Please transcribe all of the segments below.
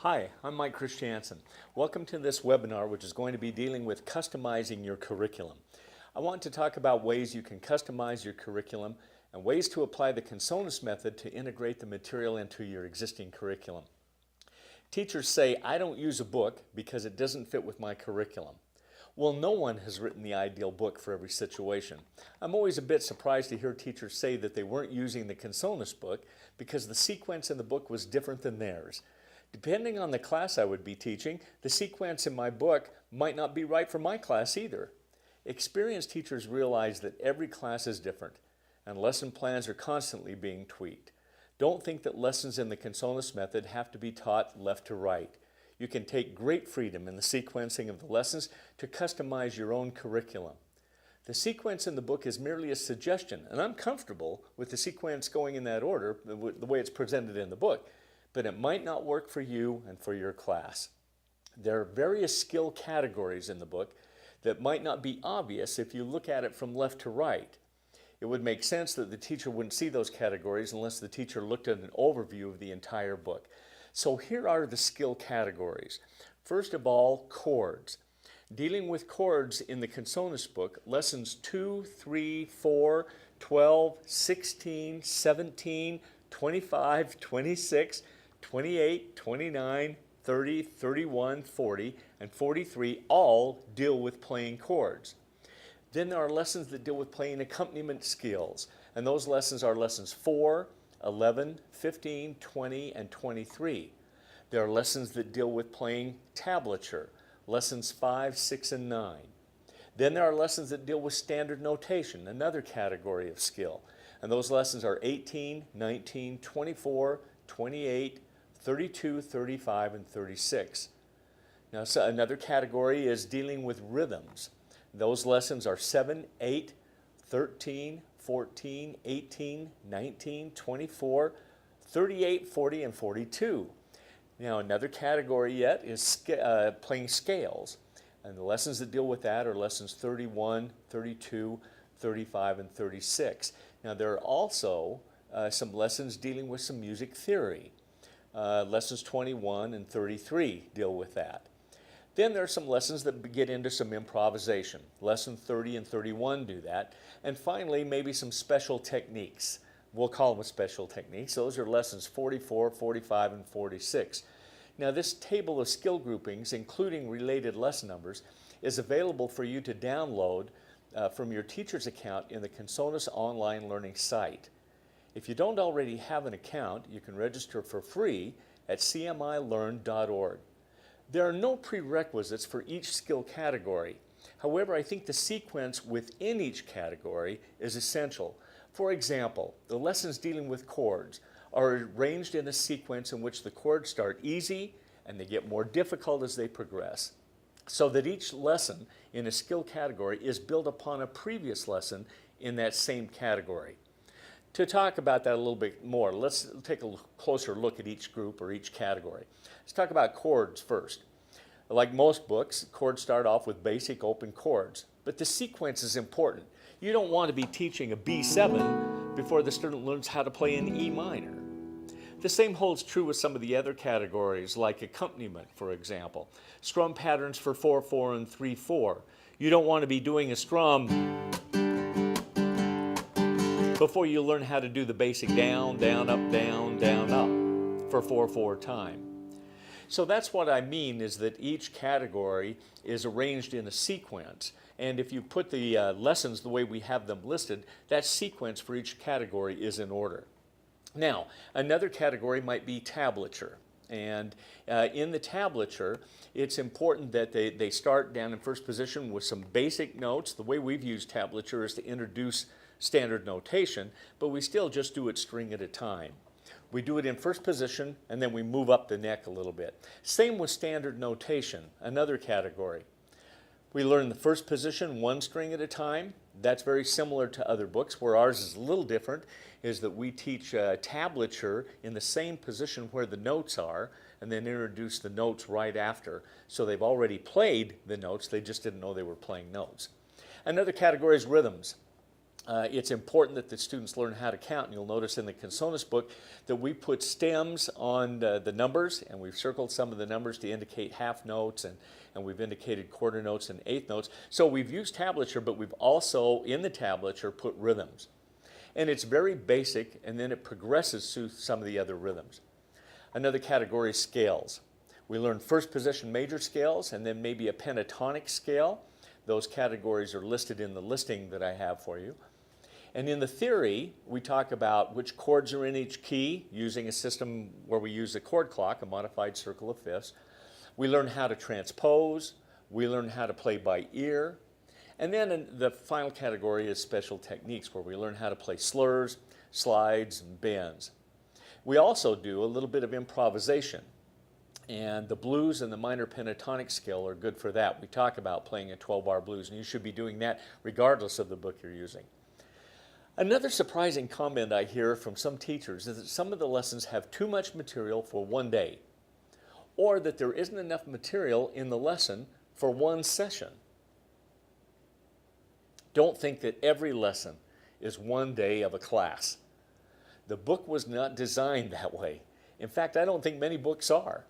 Hi, I'm Mike Christiansen. Welcome to this webinar, which is going to be dealing with customizing your curriculum. I want to talk about ways you can customize your curriculum and ways to apply the Consonus method to integrate the material into your existing curriculum. Teachers say, I don't use a book because it doesn't fit with my curriculum. Well, no one has written the ideal book for every situation. I'm always a bit surprised to hear teachers say that they weren't using the Consonus book because the sequence in the book was different than theirs. Depending on the class I would be teaching, the sequence in my book might not be right for my class either. Experienced teachers realize that every class is different, and lesson plans are constantly being tweaked. Don't think that lessons in the Consonus method have to be taught left to right. You can take great freedom in the sequencing of the lessons to customize your own curriculum. The sequence in the book is merely a suggestion, and I'm comfortable with the sequence going in that order, the way it's presented in the book. But it might not work for you and for your class. There are various skill categories in the book that might not be obvious if you look at it from left to right. It would make sense that the teacher wouldn't see those categories unless the teacher looked at an overview of the entire book. So here are the skill categories. First of all, chords. Dealing with chords in the Consonus book, lessons 2, 3, 4, 12, 16, 17, 25, 26, 28, 29, 30, 31, 40, and 43 all deal with playing chords. Then there are lessons that deal with playing accompaniment skills, and those lessons are lessons 4, 11, 15, 20, and 23. There are lessons that deal with playing tablature, lessons 5, 6, and 9. Then there are lessons that deal with standard notation, another category of skill, and those lessons are 18, 19, 24, 28, 32, 35, and 36. Now, another category is dealing with rhythms. Those lessons are 7, 8, 13, 14, 18, 19, 24, 38, 40, and 42. Now, another category yet is playing scales. And the lessons that deal with that are lessons 31, 32, 35, and 36. Now, there are also some lessons dealing with some music theory. Lessons 21 and 33 deal with that. Then there are some lessons that get into some improvisation. Lesson 30 and 31 do that. And finally, maybe some special techniques. We'll call them special techniques. Those are lessons 44, 45, and 46. Now, this table of skill groupings, including related lesson numbers, is available for you to download from your teacher's account in the Consonus online learning site. If you don't already have an account, you can register for free at cmilearn.org. There are no prerequisites for each skill category. However, I think the sequence within each category is essential. For example, the lessons dealing with chords are arranged in a sequence in which the chords start easy and they get more difficult as they progress, so that each lesson in a skill category is built upon a previous lesson in that same category. To talk about that a little bit more, let's take a closer look at each group or each category. Let's talk about chords first. Like most books, chords start off with basic open chords, but the sequence is important. You don't want to be teaching a B7 before the student learns how to play an E minor. The same holds true with some of the other categories, like accompaniment, for example. Strum patterns for 4/4 and 3/4. You don't want to be doing a strum before you learn how to do the basic down, down, up, down, down, up for 4/4 time. So that's what I mean, is that each category is arranged in a sequence. And if you put the lessons the way we have them listed, that sequence for each category is in order. Now, another category might be tablature. And in the tablature, it's important that they start down in first position with some basic notes. The way we've used tablature is to introduce standard notation, but we still just do it string at a time. We do it in first position, and then we move up the neck a little bit. Same with standard notation, another category. We learn the first position one string at a time. That's very similar to other books. Where ours is a little different is that we teach tablature in the same position where the notes are, and then introduce the notes right after. So they've already played the notes, they just didn't know they were playing notes. Another category is rhythms. It's important that the students learn how to count, and you'll notice in the Consonus book that we put stems on the numbers, and we've circled some of the numbers to indicate half notes, and we've indicated quarter notes and eighth notes. So we've used tablature, but we've also, in the tablature, put rhythms. And it's very basic, and then it progresses through some of the other rhythms. Another category is scales. We learn first position major scales, and then maybe a pentatonic scale. Those categories are listed in the listing that I have for you. And in the theory, we talk about which chords are in each key using a system where we use a chord clock, a modified circle of fifths. We learn how to transpose. We learn how to play by ear. And then the final category is special techniques, where we learn how to play slurs, slides, and bends. We also do a little bit of improvisation. And the blues and the minor pentatonic scale are good for that. We talk about playing a 12-bar blues, and you should be doing that regardless of the book you're using. Another surprising comment I hear from some teachers is that some of the lessons have too much material for one day, or that there isn't enough material in the lesson for one session. Don't think that every lesson is one day of a class. The book was not designed that way. In fact, I don't think many books are.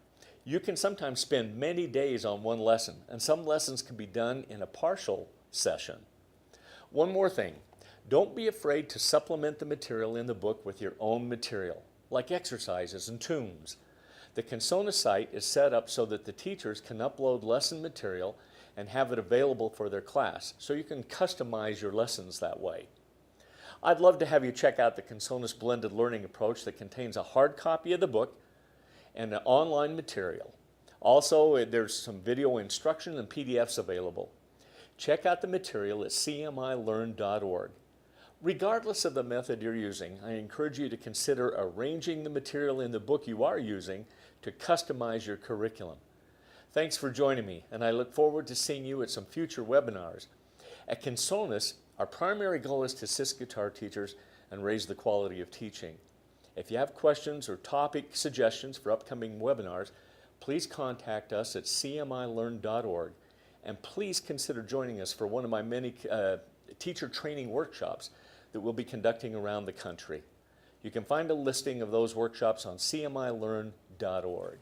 You can sometimes spend many days on one lesson, and some lessons can be done in a partial session. One more thing. Don't be afraid to supplement the material in the book with your own material, like exercises and tunes. The Consonus site is set up so that the teachers can upload lesson material and have it available for their class, so you can customize your lessons that way. I'd love to have you check out the Consonus blended learning approach that contains a hard copy of the book and an online material. Also, there's some video instruction and PDFs available. Check out the material at cmilearn.org. Regardless of the method you're using, I encourage you to consider arranging the material in the book you are using to customize your curriculum. Thanks for joining me, and I look forward to seeing you at some future webinars. At Consonus, our primary goal is to assist guitar teachers and raise the quality of teaching. If you have questions or topic suggestions for upcoming webinars, please contact us at cmilearn.org, and please consider joining us for one of my many teacher training workshops that we'll be conducting around the country. You can find a listing of those workshops on cmilearn.org.